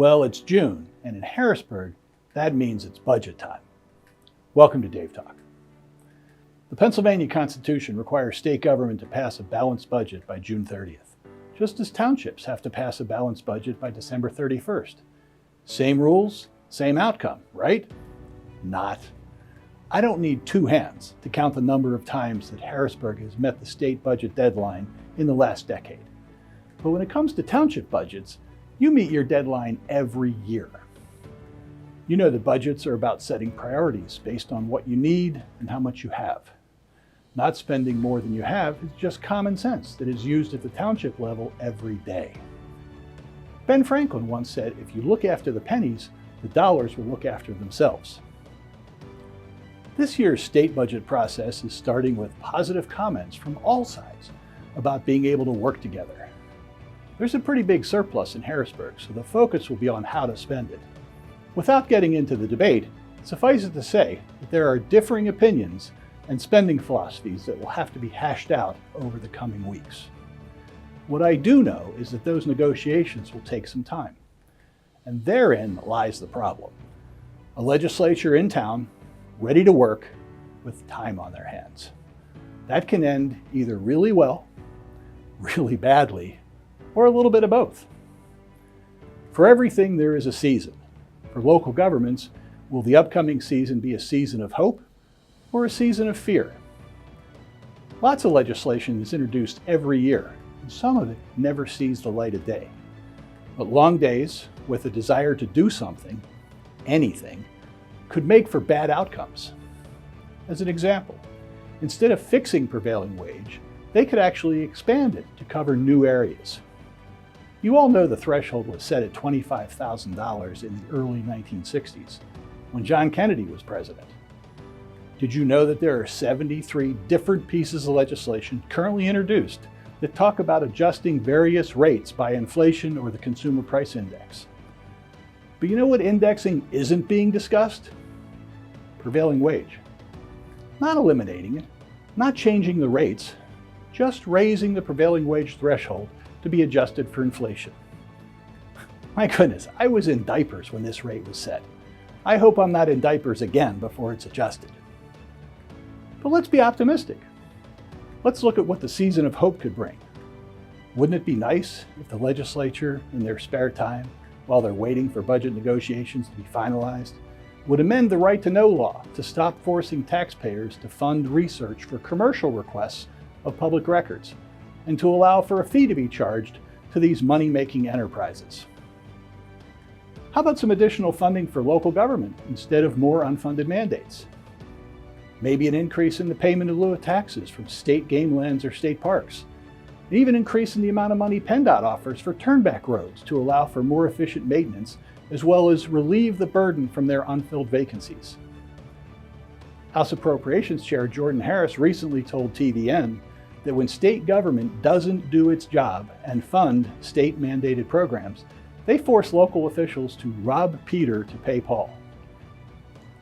Well, it's June, and in Harrisburg, that means it's budget time. Welcome to DaveTalk. The Pennsylvania Constitution requires state government to pass a balanced budget by June 30th, just as townships have to pass a balanced budget by December 31st. Same rules, same outcome, right? Not. I don't need two hands to count the number of times that Harrisburg has met the state budget deadline in the last decade. But when it comes to township budgets, you meet your deadline every year. You know that budgets are about setting priorities based on what you need and how much you have. Not spending more than you have is just common sense that is used at the township level every day. Ben Franklin once said, if you look after the pennies, the dollars will look after themselves. This year's state budget process is starting with positive comments from all sides about being able to work together. There's a pretty big surplus in Harrisburg, so the focus will be on how to spend it. Without getting into the debate, suffice it to say that there are differing opinions and spending philosophies that will have to be hashed out over the coming weeks. What I do know is that those negotiations will take some time, and therein lies the problem. A legislature in town, ready to work, with time on their hands. That can end either really well, really badly, or a little bit of both. For everything, there is a season. For local governments, will the upcoming season be a season of hope or a season of fear? Lots of legislation is introduced every year, and some of it never sees the light of day. But long days, with a desire to do something, anything, could make for bad outcomes. As an example, instead of fixing prevailing wage, they could actually expand it to cover new areas. You all know the threshold was set at $25,000 in the early 1960s, when John Kennedy was president. Did you know that there are 73 different pieces of legislation currently introduced that talk about adjusting various rates by inflation or the Consumer Price Index? But you know what indexing isn't being discussed? Prevailing wage. Not eliminating it, not changing the rates, just raising the prevailing wage threshold to be adjusted for inflation. My goodness, I was in diapers when this rate was set. I hope I'm not in diapers again before it's adjusted. But let's be optimistic. Let's look at what the season of hope could bring. Wouldn't it be nice if the legislature, in their spare time, while they're waiting for budget negotiations to be finalized, would amend the right to know law to stop forcing taxpayers to fund research for commercial requests of public records, and to allow for a fee to be charged to these money-making enterprises? How about some additional funding for local government instead of more unfunded mandates? Maybe an increase in the payment in lieu of taxes from state game lands or state parks. And even increasing the amount of money PennDOT offers for turnback roads to allow for more efficient maintenance, as well as relieve the burden from their unfilled vacancies. House Appropriations Chair Jordan Harris recently told TVN that when state government doesn't do its job and fund state-mandated programs, they force local officials to rob Peter to pay Paul.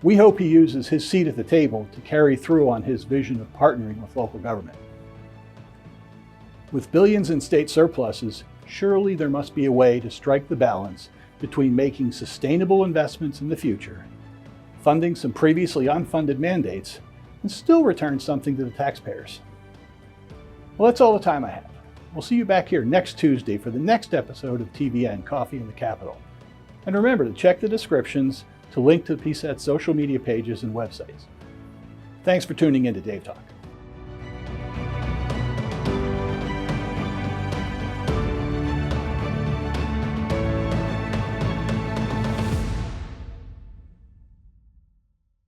We hope he uses his seat at the table to carry through on his vision of partnering with local government. With billions in state surpluses, surely there must be a way to strike the balance between making sustainable investments in the future, funding some previously unfunded mandates, and still return something to the taxpayers. Well, that's all the time I have. We'll see you back here next Tuesday for the next episode of TVN Coffee in the Capitol. And remember to check the descriptions to link to PSATS social media pages and websites. Thanks for tuning in to DaveTalk.